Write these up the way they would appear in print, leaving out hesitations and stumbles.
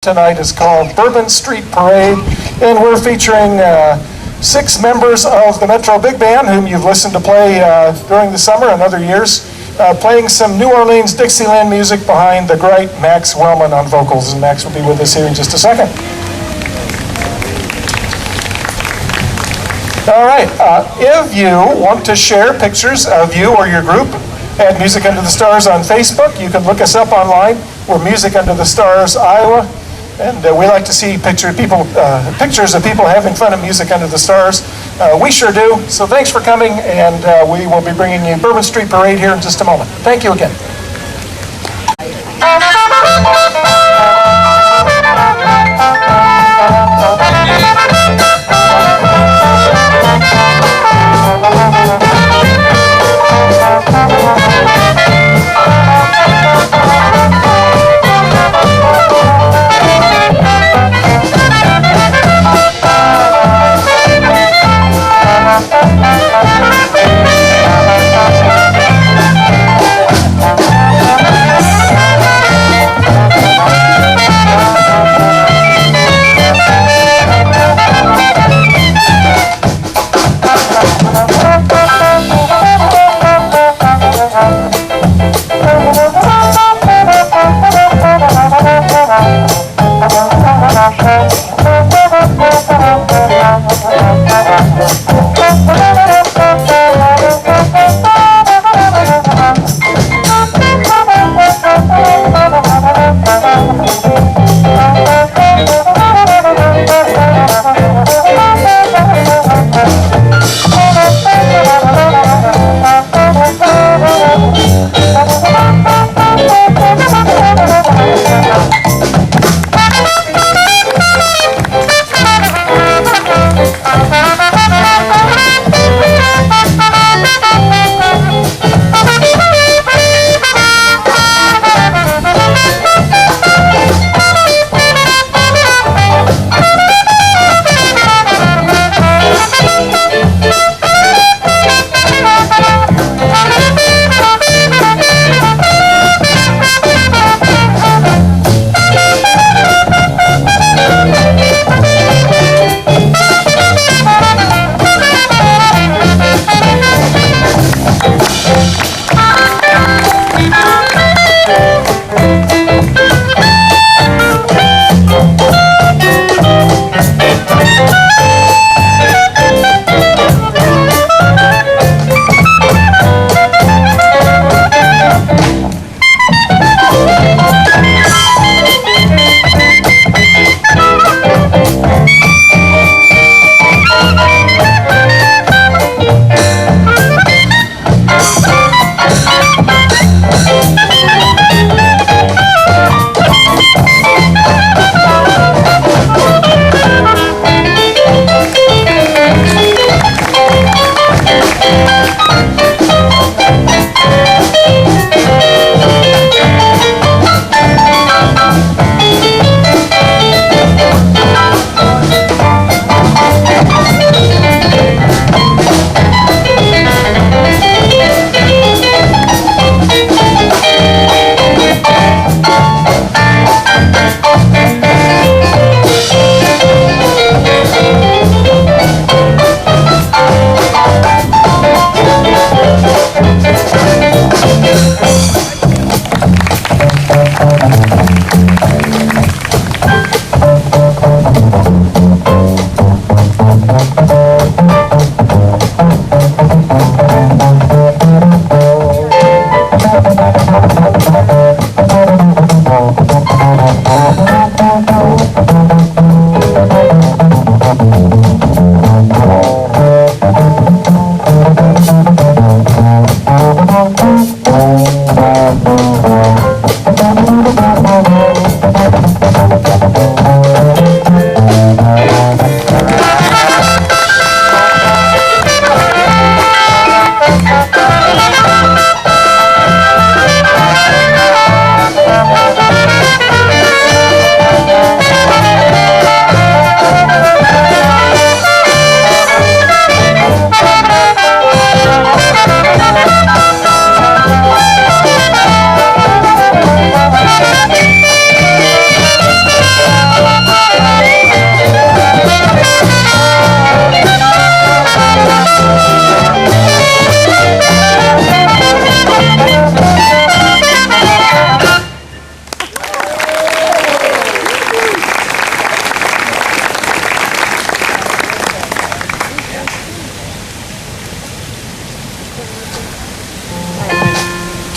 Tonight is called Bourbon Street Parade, and we're featuring 6 members of the Metro Big Band, whom you've listened to play during the summer and other years, playing some New Orleans Dixieland music behind the great Max Wellman on vocals, and Max will be with us here in just a second. All right, if you want to share pictures of you or your group at Music Under the Stars on Facebook, you can look us up online. We're Music Under the Stars, Iowa. And we like to see pictures of people having fun at Music Under the Stars. We sure do. So thanks for coming, and we will be bringing you Bourbon Street Parade here in just a moment. Thank you again.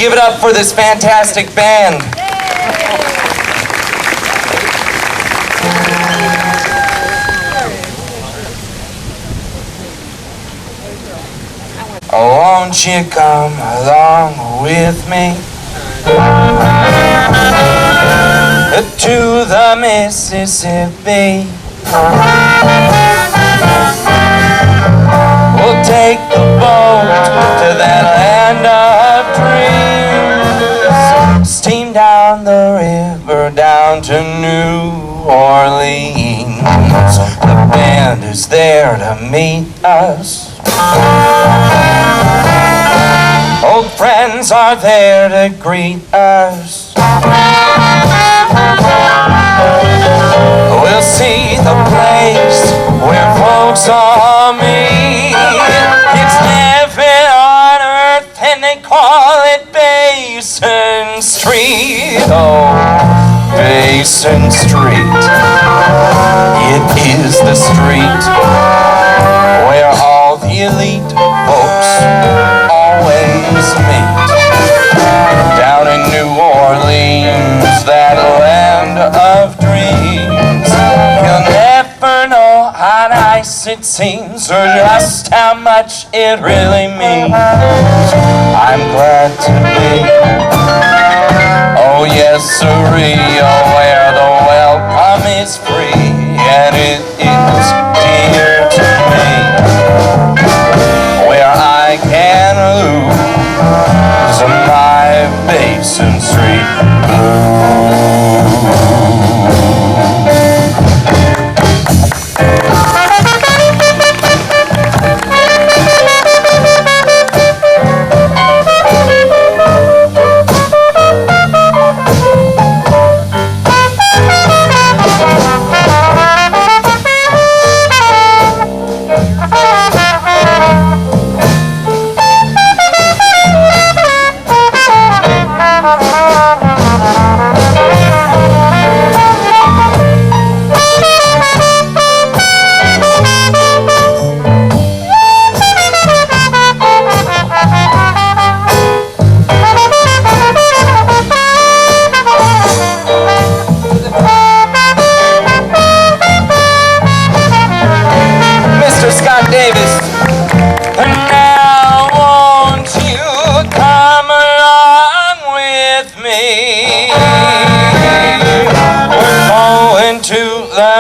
Give it up for this fantastic band. Oh, won't you come along with me to the Mississippi? We'll take the boat to that land of dreams, steam down the river down to New Orleans. The band is there to meet us. Old friends are there to greet us. We'll see the place where folks all meet. It's heaven on earth and they call it Basin Street. Oh, Basin Street. It is the street where all the elite folks always meet. Down in New Orleans, that land of dreams, you'll never know how nice it seems or just how much it really means. I'm glad to be, oh yes sirree, oh where the welcome is free and it is dear to me, where I can lose my Basin Street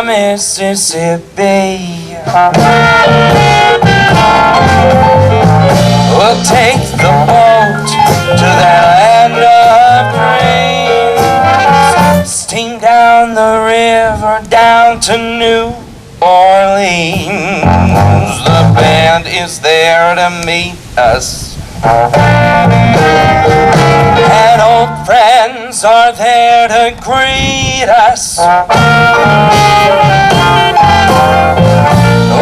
Mississippi. We'll take the boat to that land of dreams, steam down the river down to New Orleans. The band is there to meet us, and old friends are there to greet us.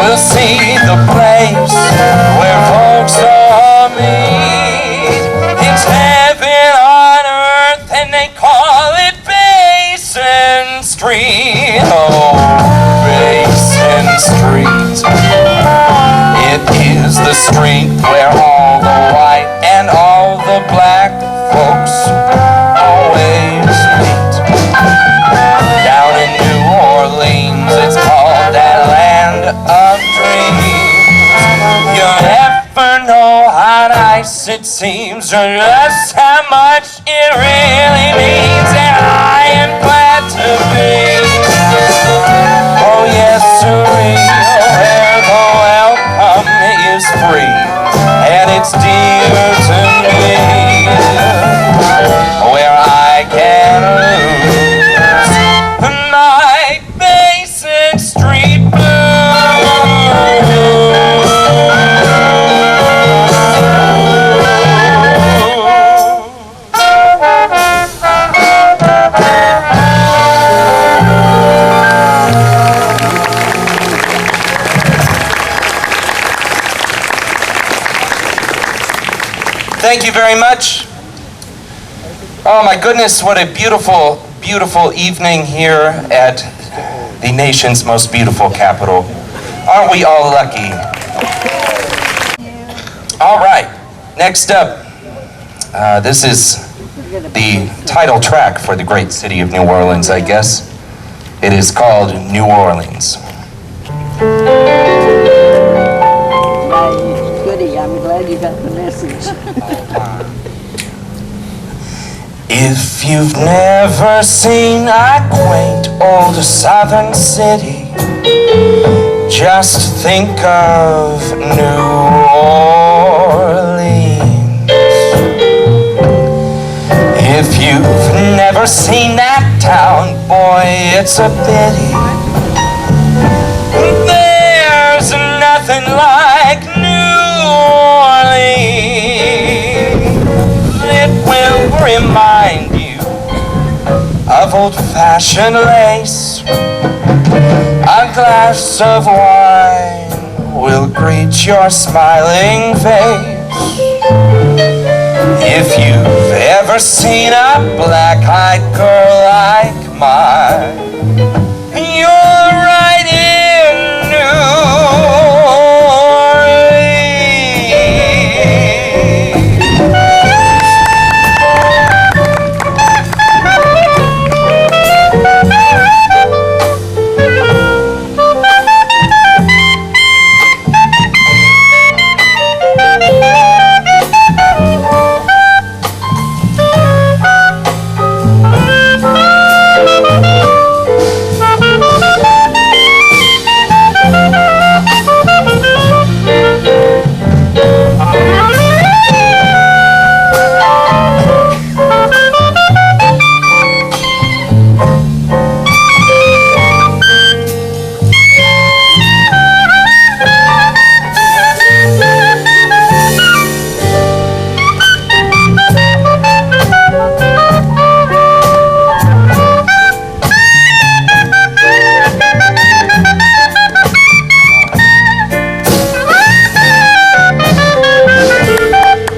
We'll see the place where folks all meet. It's heaven on earth and they call it Basin Street. Oh, Basin Street. It is the street where all the white and all the black folks always meet. Down in New Orleans, it's called that land of dreams. You'll never know how nice it seems or just how much it really means. And I am glad to be, oh yes sirree, where the welcome is free and it's dear to me, where I can lose my Basin Street Thank you very much. Oh my goodness, what a beautiful, beautiful evening here at the nation's most beautiful capital. Aren't we all lucky? All right, next up, This is the title track for the great city of New Orleans, I guess. It is called New Orleans. Goody, I'm glad you got the message. If you've never seen a quaint old southern city, just think of New Orleans. If you've never seen that town, boy, it's a pity. There's nothing like New Orleans. It will remind you of old-fashioned lace. A glass of wine will greet your smiling face. If you've ever seen a black-eyed girl like mine, you're right in New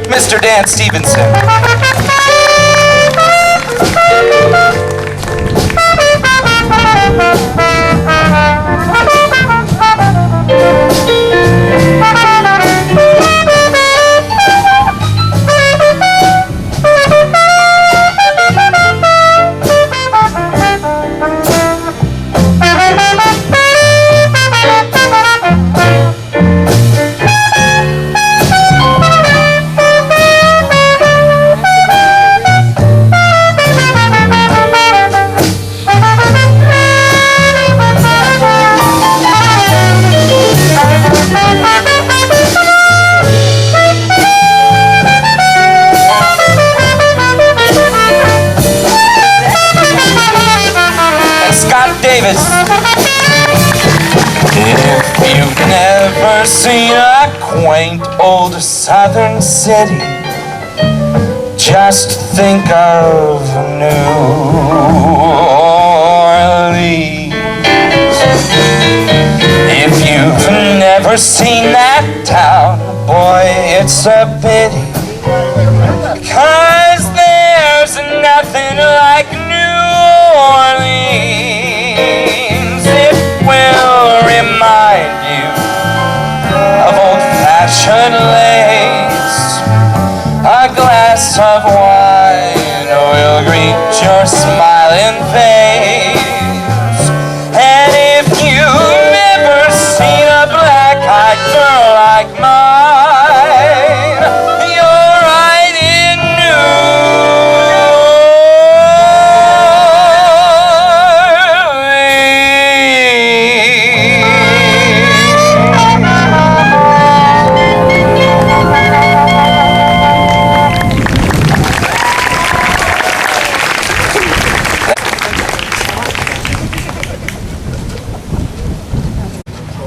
Mr. Dan Stevenson. Davis. If you've never seen a quaint old southern city, just think of New Orleans. If you've never seen that town, boy, it's a pity, 'cause there's nothing like New Orleans. It will remind you of old-fashioned lace. A glass of wine will greet your smiling face. And if you've never seen a black-eyed girl like mine, you're right in New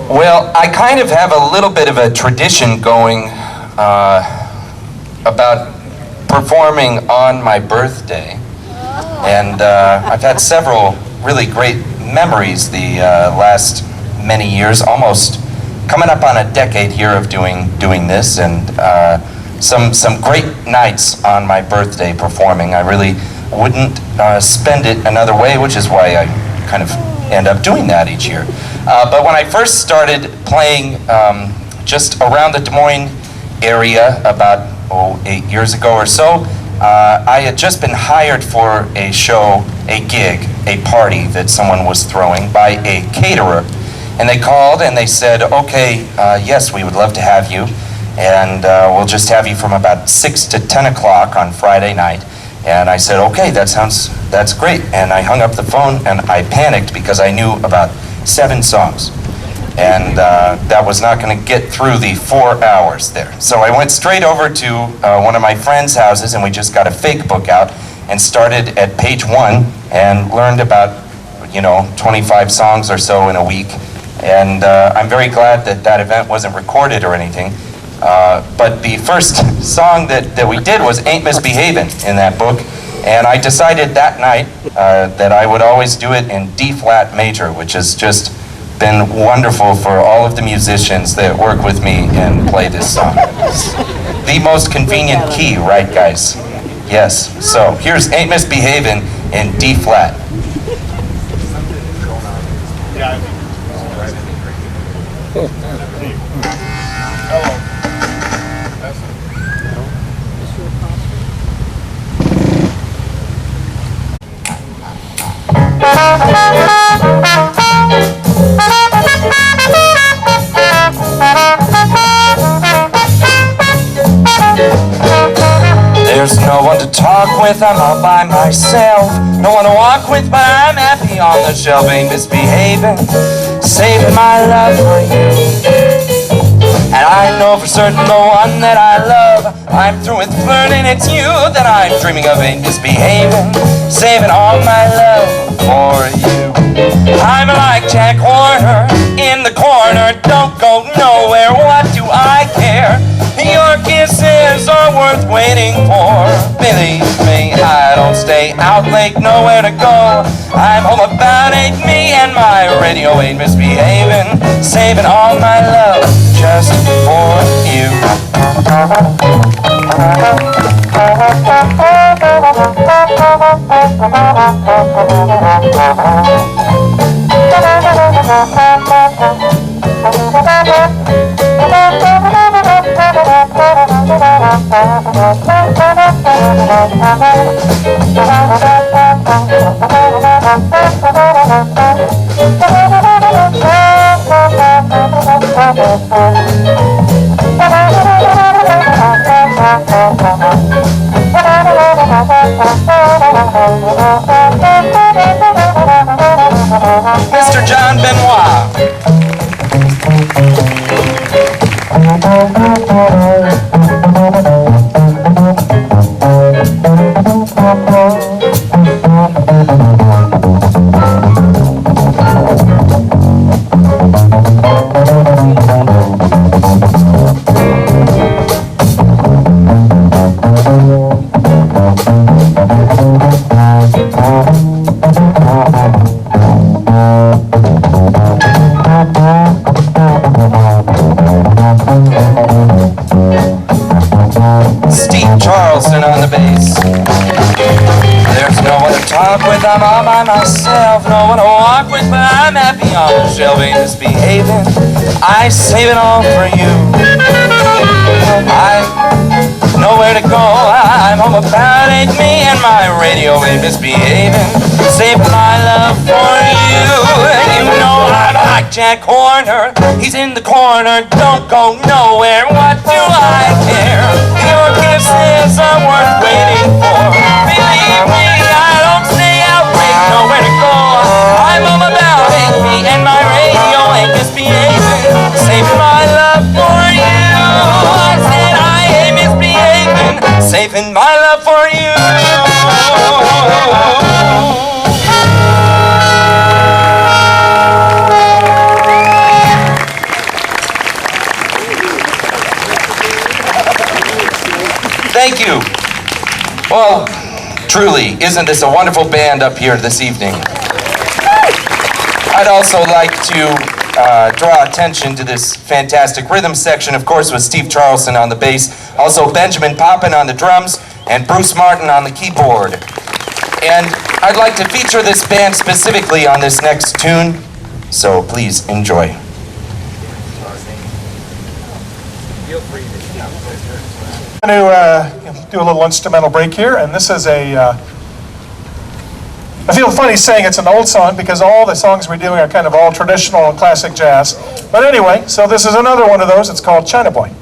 Well, I kind of have a little bit of a tradition going about performing on my birthday. And I've had several really great memories the last many years, almost coming up on a decade here of doing this, and some great nights on my birthday performing. I really wouldn't spend it another way, which is why I kind of end up doing that each year. But when I first started playing just around the Des Moines area about 8 years ago or so. I had just been hired for a show, a gig, a party that someone was throwing by a caterer. And they called and they said, okay, yes, we would love to have you. And we'll just have you from about 6 to 10 o'clock on Friday night. And I said, okay, that's great. And I hung up the phone and I panicked because I knew about 7 songs. And that was not going to get through the 4 hours there. So I went straight over to one of my friends' houses and we just got a fake book out and started at page 1 and learned about, 25 songs or so in a week. And I'm very glad that that event wasn't recorded or anything. But the first song that we did was Ain't Misbehavin' in that book. And I decided that night that I would always do it in D-flat major, which has just been wonderful for all of the musicians that work with me and play this song. It's the most convenient key, right, guys? Yes. So here's Ain't Misbehavin' in D-flat. There's no one to talk with, I'm all by myself. No one to walk with, but I'm happy on the shelf. Ain't misbehaving, saving my love for you. And I know for certain the one that I love, I'm through with flirting, it's you that I'm dreaming of. Ain't misbehaving, saving all my love for you. I'm like Jack Horner in the corner, don't go nowhere, what do I care? Your kisses are worth waiting for. Believe me, I don't stay out late, nowhere to go. I'm home about 8, me and my radio ain't misbehaving, saving all my love just for you. Mr. John Benoit. Steve Charleston on the bass. There's no one to talk with, I'm all by myself. No one to walk with, but I'm happy on the shelf. Ain't misbehaving, I save it all for you. I've nowhere to go, I'm home about 8, me and my radio ain't misbehaving, saving my love for you. And you know I'm like Jack Horner, he's in the corner, don't go nowhere, what do I care? Your kisses are worth waiting for. Believe me, I don't stay out late, nowhere to go. I'm home about 8, me and my radio ain't misbehaving, saving my love for you. I said I ain't misbehaving, saving my love for you. Thank you. Well, truly, isn't this a wonderful band up here this evening? I'd also like to draw attention to this fantastic rhythm section, of course, with Steve Charleston on the bass, also Benjamin Poppin on the drums, and Bruce Martin on the keyboard. And I'd like to feature this band specifically on this next tune, so please enjoy. to do a little instrumental break here, and this is I feel funny saying it's an old song because all the songs we're doing are kind of all traditional and classic jazz. But anyway, so this is another one of those. It's called China Boy.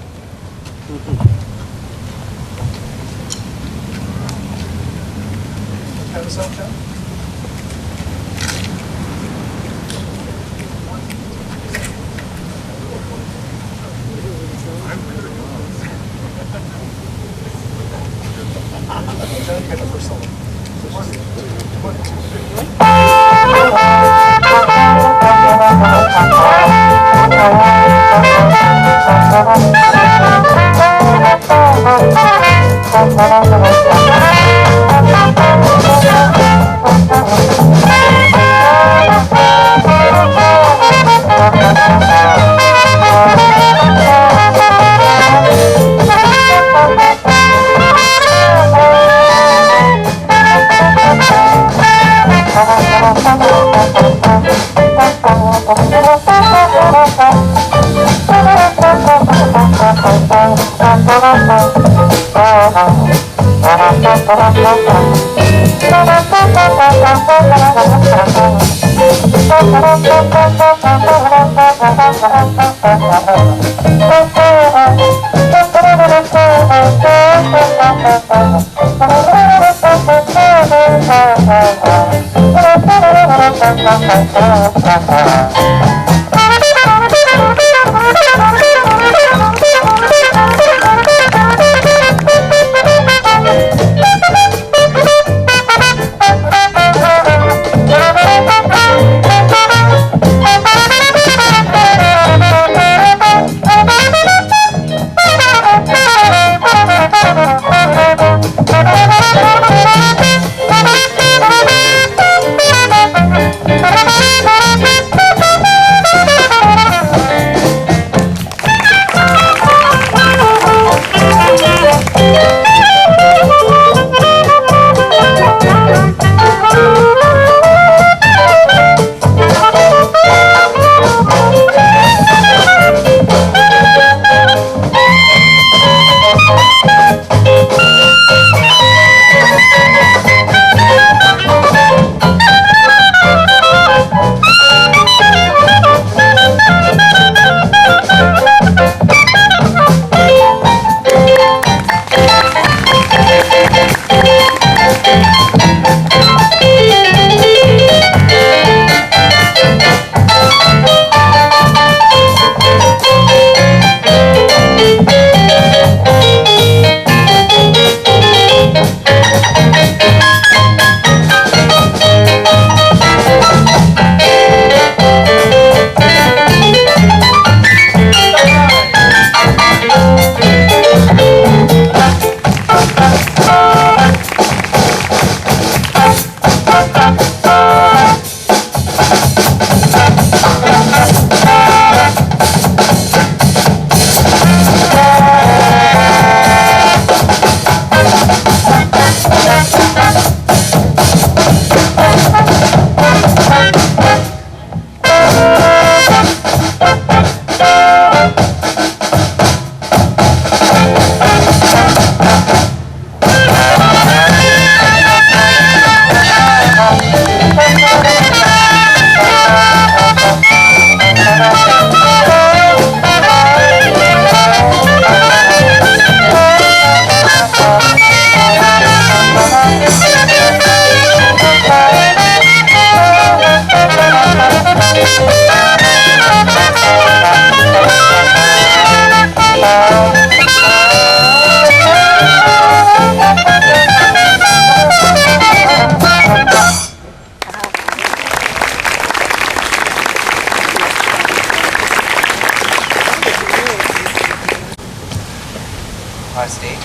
Hi, Steve.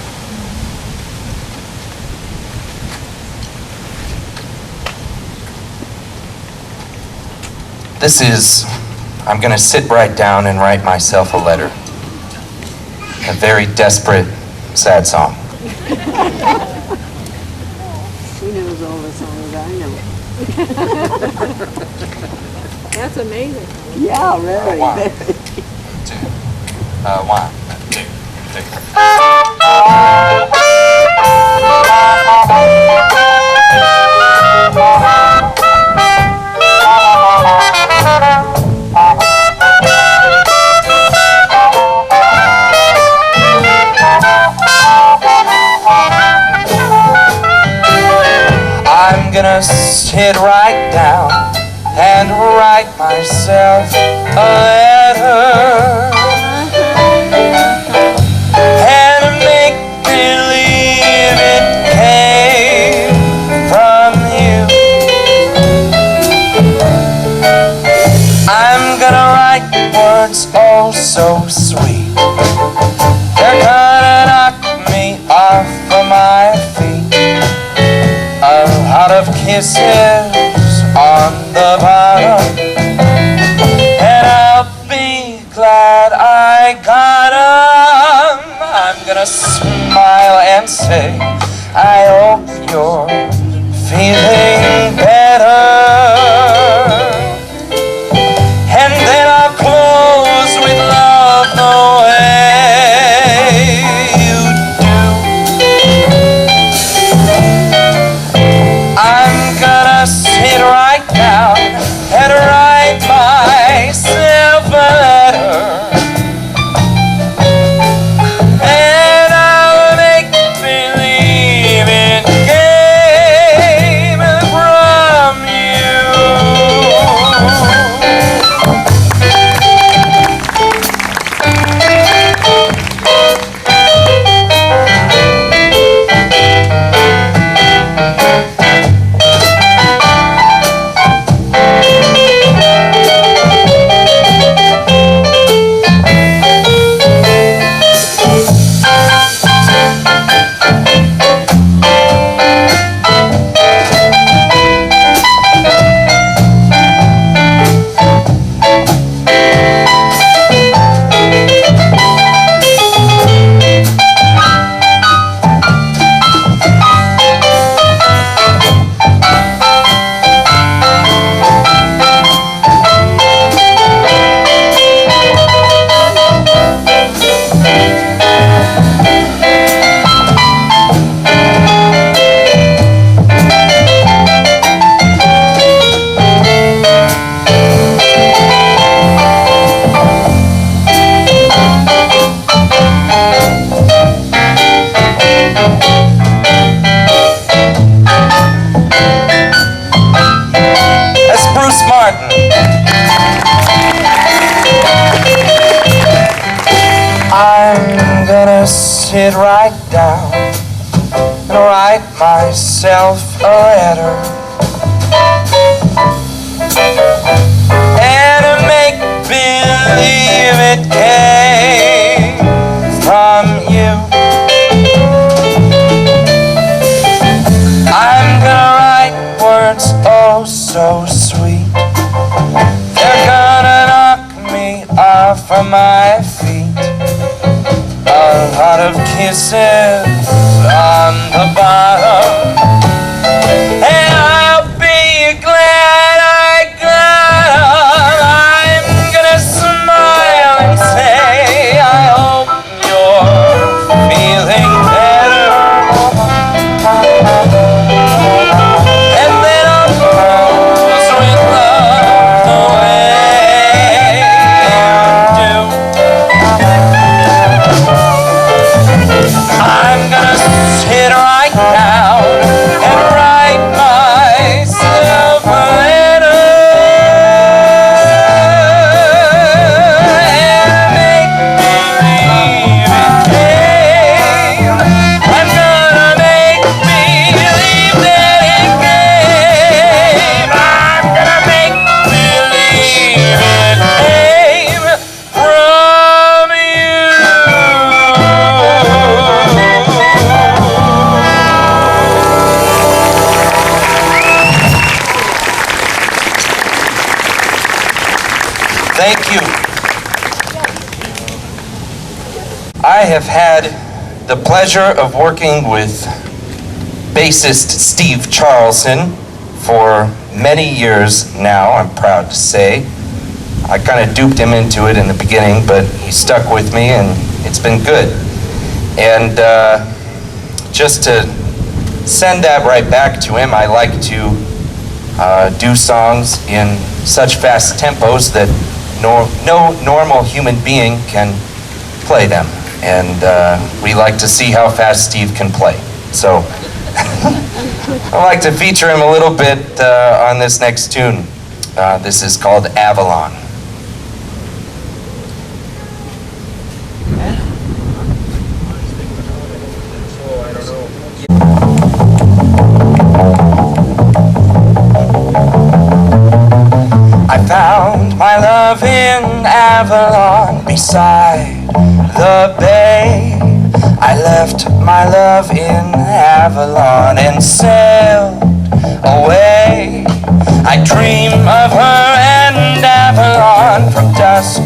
This is, I'm going to sit right down and write myself a letter. A very desperate, sad song. He knows all the songs I know. That's amazing. Yeah, really. One, two, one, two, three. I'm gonna sit right down and write myself a letter and make believe it came from you. I'm gonna write words oh so sweet. They're gonna knock me off of my feet. A lot of kisses on the bottom, and I'll be glad I got 'em. I'm gonna smile and say, I hope you're feeling better. And then I'll close with love the way you do. I'm gonna sit right down and write myself a letter, and I'll make believe it came from you. That's Bruce Martin. I'm gonna sit right down and write myself a letter and make believe it came from you. I'm gonna write words oh so sweet. They're gonna knock me off of my feet. A lot of kisses on the bottom, and I'll be glad I got 'em. I'm gonna smile and say, I hope you're feeling better. And then I'll close with love the way you do. I'm gonna sit right down and write myself a letter and make believe it came. I'm gonna make believe that it came. I'm gonna make believe it came from you. Thank you. I have had the pleasure of working with bassist Steve Charlson for many years now, I'm proud to say. I kind of duped him into it in the beginning, but he stuck with me and it's been good. And just to send that right back to him, I like to do songs in such fast tempos that no normal human being can play them. And we like to see how fast Steve can play. So I'd like to feature him a little bit on this next tune. This is called Avalon. I found my love in Avalon beside the bay. I left my love in Avalon and sailed away. I dream of her and Avalon from dusk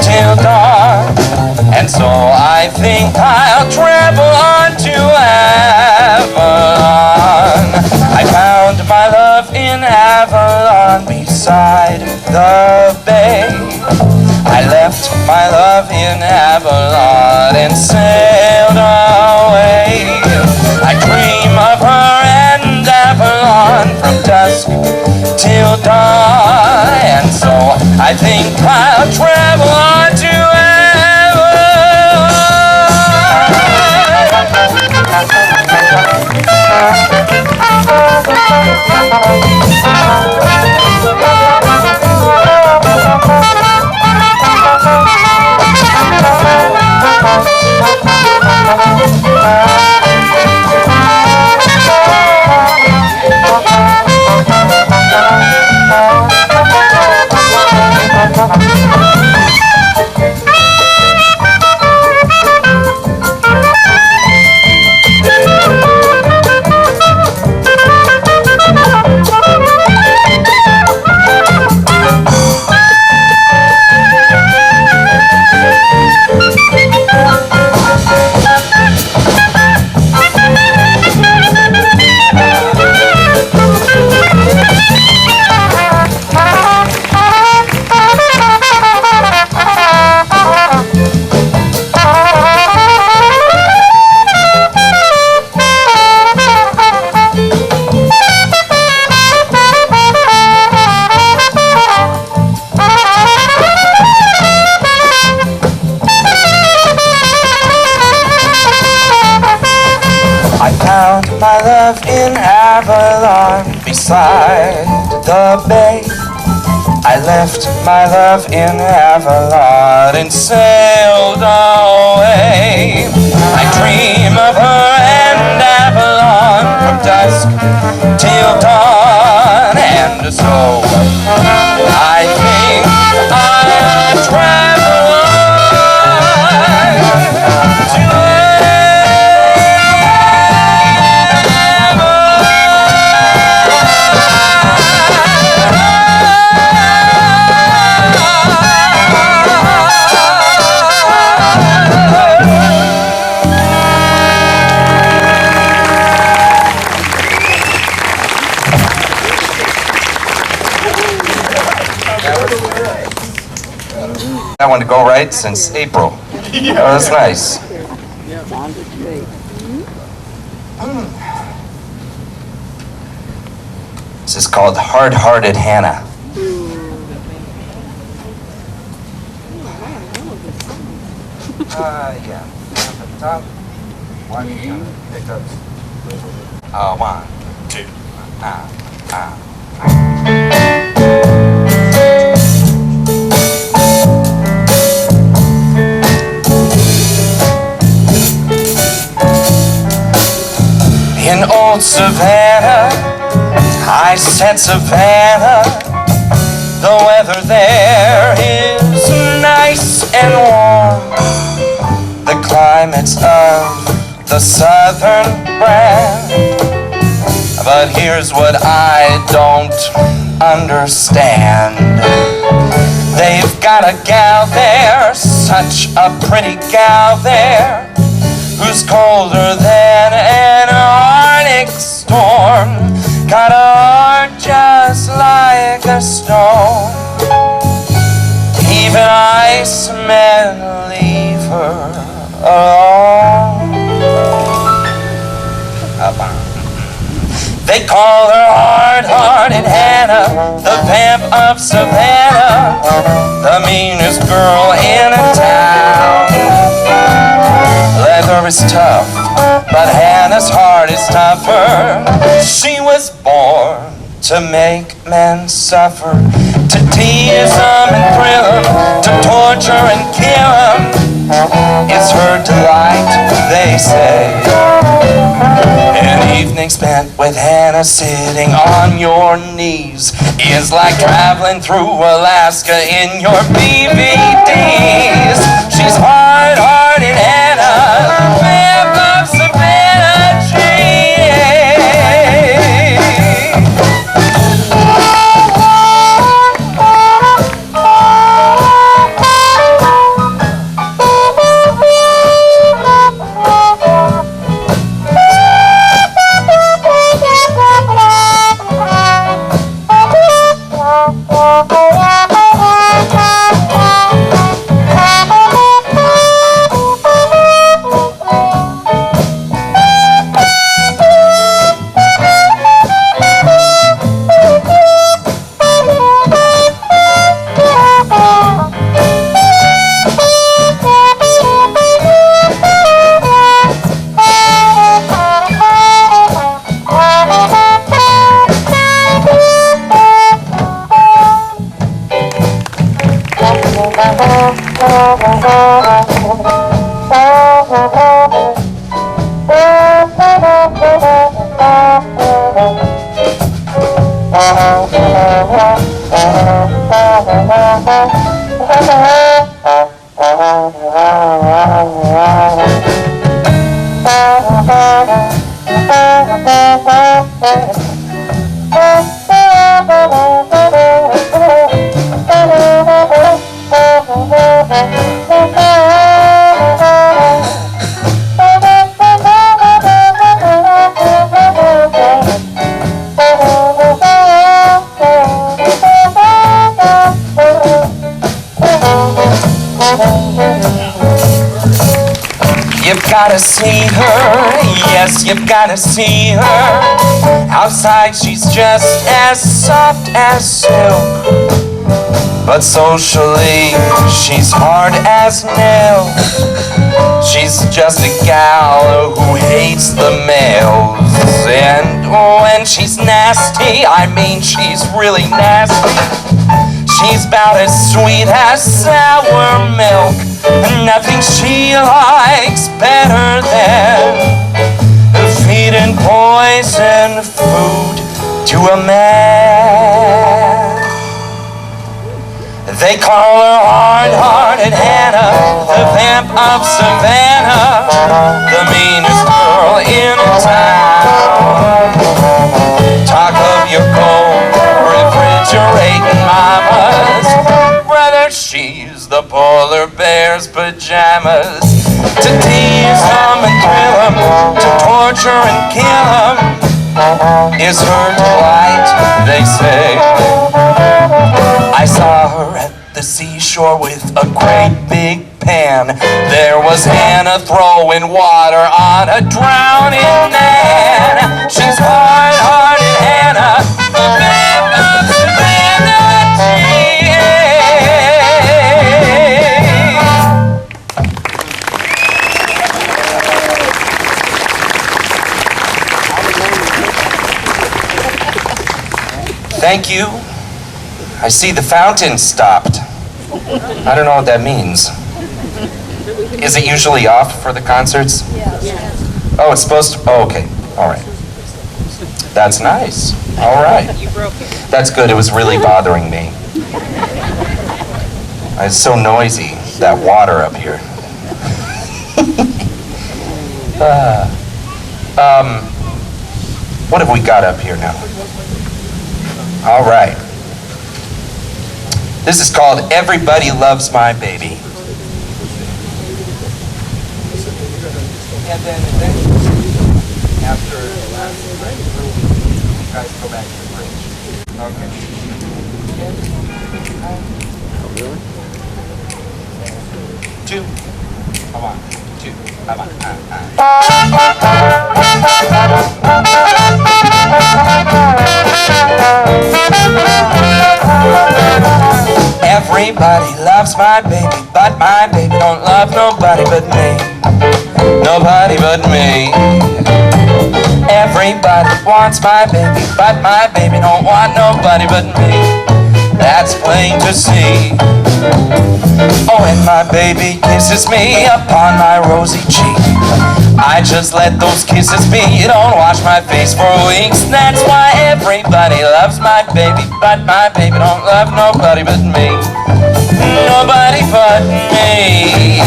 till dawn, and so I think I'll travel on to Avalon. I found my love in Avalon beside the bay. I left my love in Avalon and sailed away. I dream of her and Avalon from dusk till dawn, and so I think I'll travel on to my love in Avalon beside the bay. I left my love in Avalon and sailed away. I dream of her and Avalon from dusk till dawn, and so I think I'll travel on to I want to go right since April. Oh, that's nice. Sounded great. This is called Hard-Hearted Hannah. Yeah. At the top, one, pickups. 1, 2. In old Savannah, I said Savannah, the weather there is nice and warm. The climate's of the southern brand. But here's what I don't understand. They've got a gal there, such a pretty gal there, who's colder than an Arctic storm. Got a heart just like a stone. Even icemen leave her alone. They call her hard-hearted Hannah, the vamp of Savannah, the meanest girl in town. Leather is tough, but Hannah's heart is tougher. She was born to make men suffer, to tease them and thrill them, to torture and kill them. It's her delight, they say. An evening spent with Hannah sitting on your knees is like traveling through Alaska in your BVDs. She's hard-hearted Hannah, the vamp of Savannah, G. You've gotta see her, yes, you've gotta see her. Outside she's just as soft as silk, but socially she's hard as nails. She's just a gal who hates the males. And when she's nasty, I mean she's really nasty. She's about as sweet as sour milk, and nothing she likes better than feeding poison food to a man. They call her hard-hearted Hannah, the vamp of Savannah, the meanest girl in town. Talk of your cold, refrigerating mamas, brother, she's the polar bear's pajamas. To tease them and thrill them, to torture and kill them, is her delight, they say. I saw her at the seashore with a great big pan. There was Hannah throwing water on a drowning man. She's hard-hearted Hannah, the vamp of Savannah, G. Thank you. I see the fountain stopped. I don't know what that means. Is it usually off for the concerts? Oh, it's supposed to, oh, okay, all right. That's nice, all right. That's good, it was really bothering me. It's so noisy, that water up here. What have we got up here now? All right. This is called Everybody Loves My Baby. And then after the last you guys go back to the bridge. Okay. Two. Come on. Two. Come on. Everybody loves my baby, but my baby don't love nobody but me. Nobody but me. Everybody wants my baby, but my baby don't want nobody but me. That's plain to see. Oh, and my baby kisses me upon my rosy cheek. I just let those kisses be. You don't wash my face for weeks. That's why everybody loves my baby, but my baby don't love nobody but me. Nobody but me.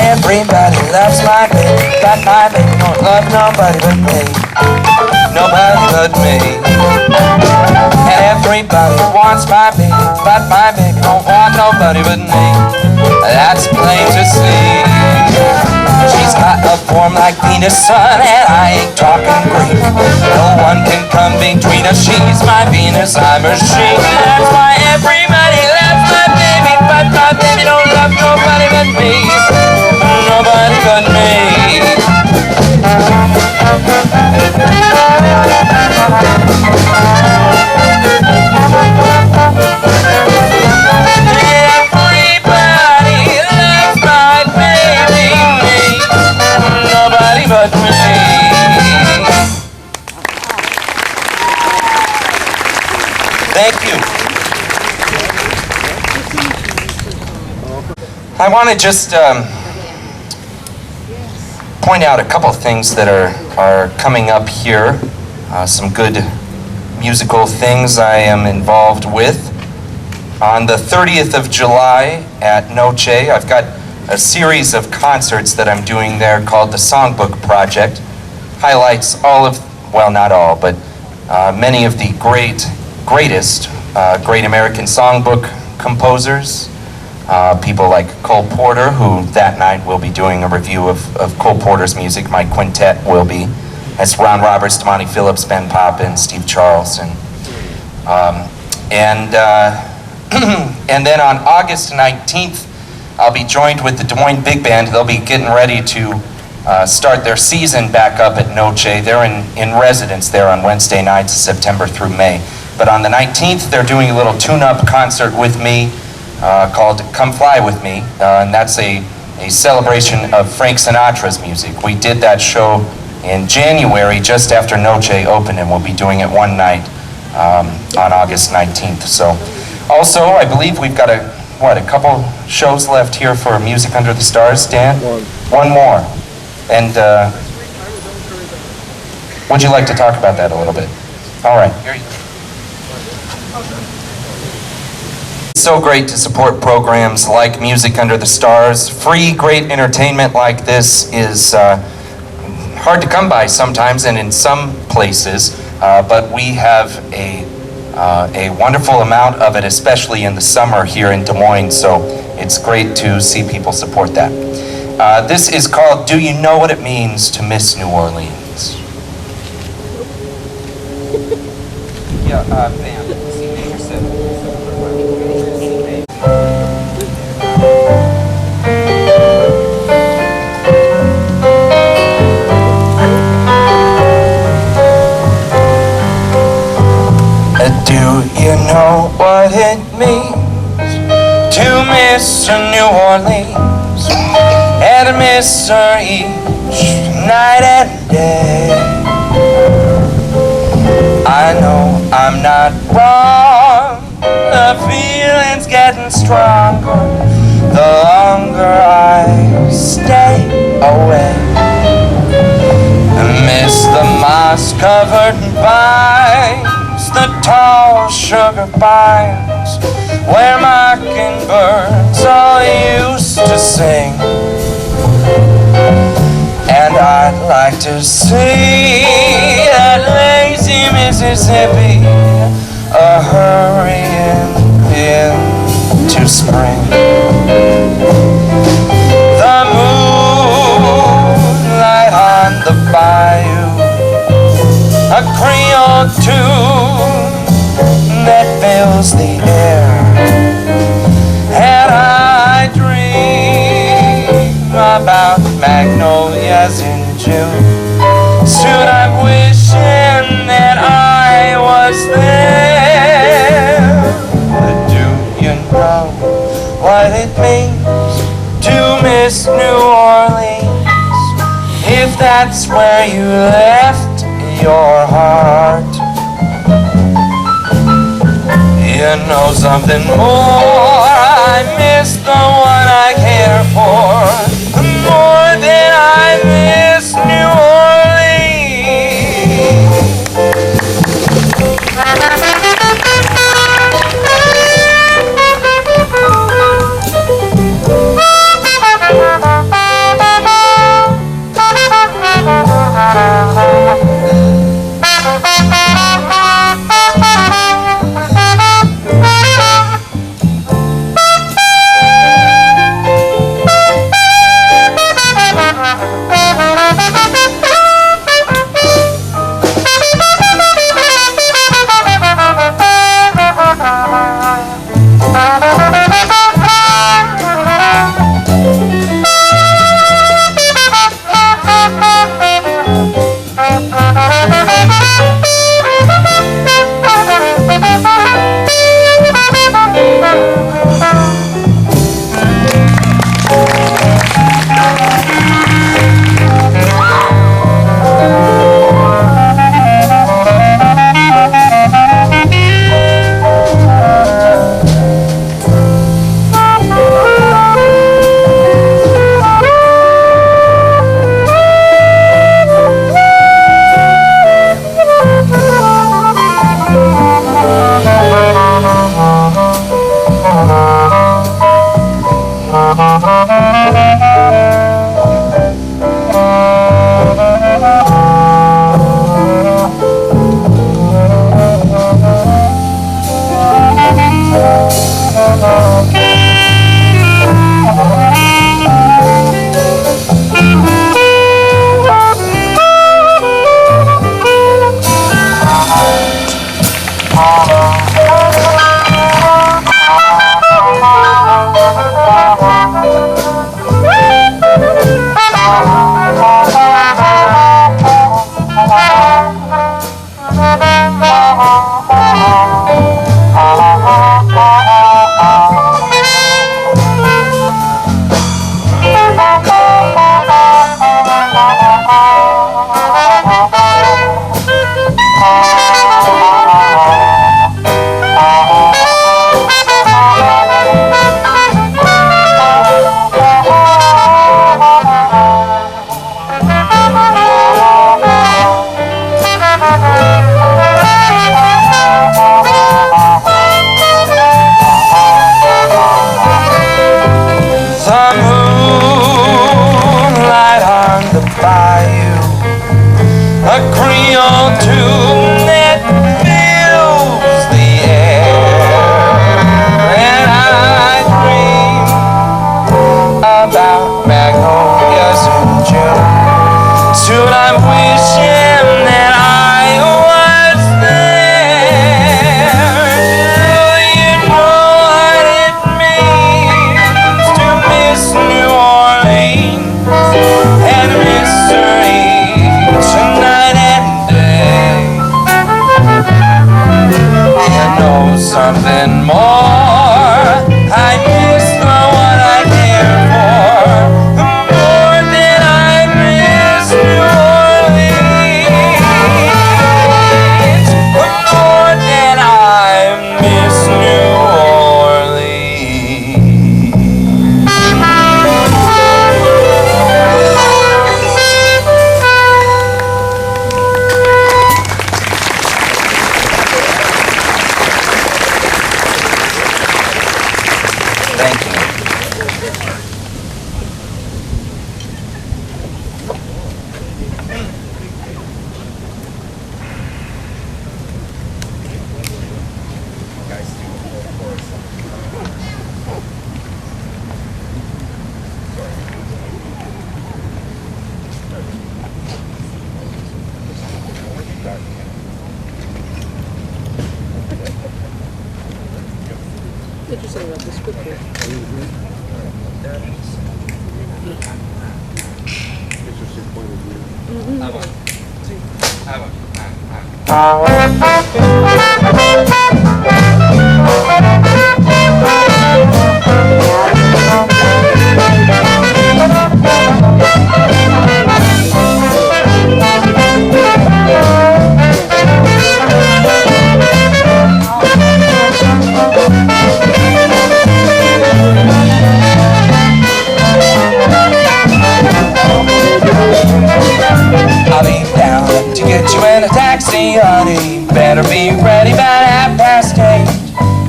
Everybody loves my baby, but my baby don't love nobody but me. Nobody but me. And everybody wants my baby, but my baby don't want nobody but me. That's plain to see. She's got a form like Venus' sun, and I ain't talking Greek. No one can come between us. She's my Venus, I'm her she. That's why everybody loves my baby, but my baby don't love nobody but me. Nobody but me. Everybody loves my baby, me. Nobody but me. Thank you. I want to just point out a couple things that are coming up here. Some good musical things I am involved with. On the 30th of July at Noche, I've got a series of concerts that I'm doing there called the Songbook Project. Highlights all of, well, not all, but many of the greatest great American songbook composers. People like Cole Porter, who that night will be doing a review of Cole Porter's music. My quintet will be. That's Ron Roberts, Damani Phillips, Ben Poppin, Steve Charleston. And then on August 19th, I'll be joined with the Des Moines Big Band. They'll be getting ready to start their season back up at Noche. They're in residence there on Wednesday nights, September through May. But on the 19th, they're doing a little tune-up concert with me called Come Fly With Me, and that's a celebration of Frank Sinatra's music. We did that show in January, just after Noche opened, and we'll be doing it one night on August 19th. So, also, I believe we've got a couple shows left here for Music Under the Stars, Dan? One more. And would you like to talk about that a little bit? All right. Here you go. It's so great to support programs like Music Under the Stars. Free, great entertainment like this is hard to come by sometimes and in some places, but we have a wonderful amount of it, especially in the summer here in Des Moines, so it's great to see people support that. This is called Do You Know What It Means to Miss New Orleans? Yeah, bam. C major 7. Do you know what it means to miss New Orleans and miss her each night and day? I know I'm not wrong, the feeling's getting stronger the longer I stay away. I miss the moss-covered vines, the tall sugar pines, where mockingbirds all used to sing. And I'd like to see that lazy Mississippi a-hurrying into spring. The moonlight on the bayou, a Creole tune that fills the air, and I dream about magnolias in June. Soon I'm wishing that I was there. But do you know what it means to miss New Orleans, if that's where you left your heart? You know something more, I miss the one I care for more than I miss New Orleans. Interesting about this picture. I'll be down to get you in a taxi, honey. Better be ready by 8:30.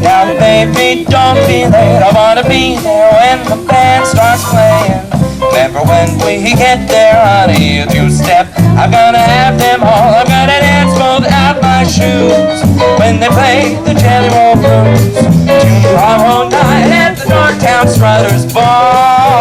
Now, baby, don't be late. I wanna be there when the band starts playing. Remember when we get there, honey, a two-step. I'm gonna have them all. I'm gonna dance both out my shoes when they play the Jelly Roll Blues. Tomorrow night at the Northtown Strutters Bar.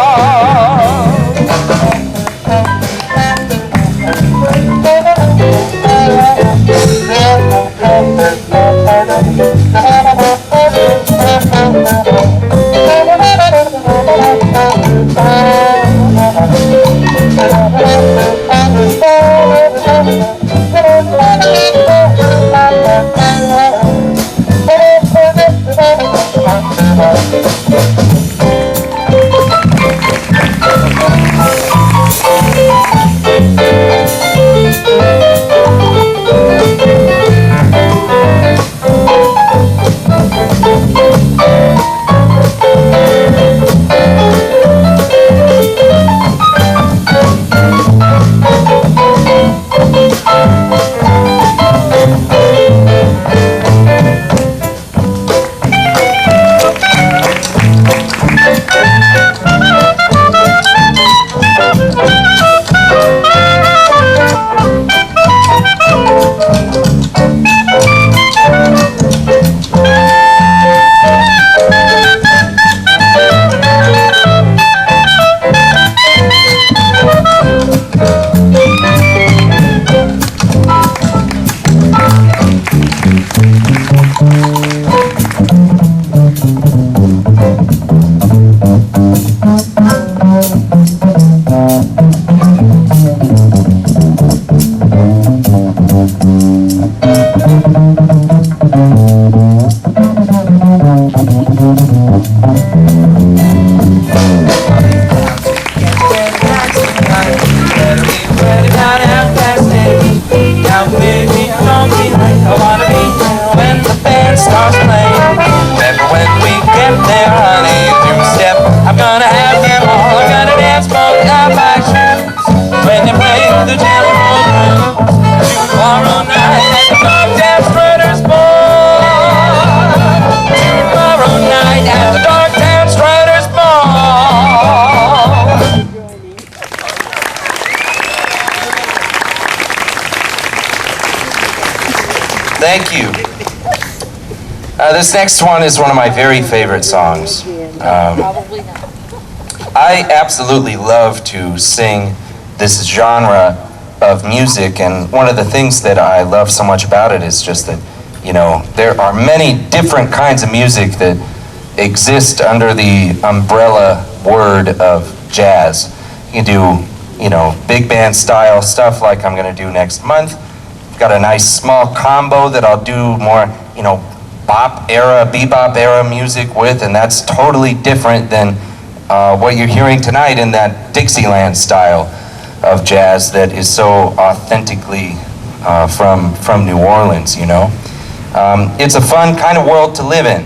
Thank you. This next one is one of my very favorite songs. I absolutely love to sing this genre of music, and one of the things that I love so much about it is just that, you know, there are many different kinds of music that exist under the umbrella word of jazz. You can do, you know, big band style stuff like I'm going to do next month. Got a nice small combo that I'll do more, you know, bebop era music with, and that's totally different than what you're hearing tonight in that Dixieland style of jazz that is so authentically from New Orleans, you know. It's a fun kind of world to live in,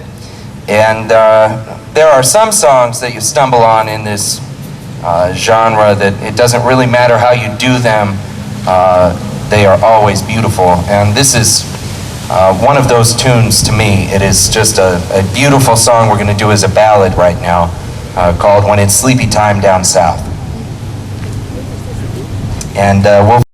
and there are some songs that you stumble on in this genre that it doesn't really matter how you do them, they are always beautiful, and this is one of those tunes to me. It is just a beautiful song we're going to do as a ballad right now, called When It's Sleepy Time Down South. And we'll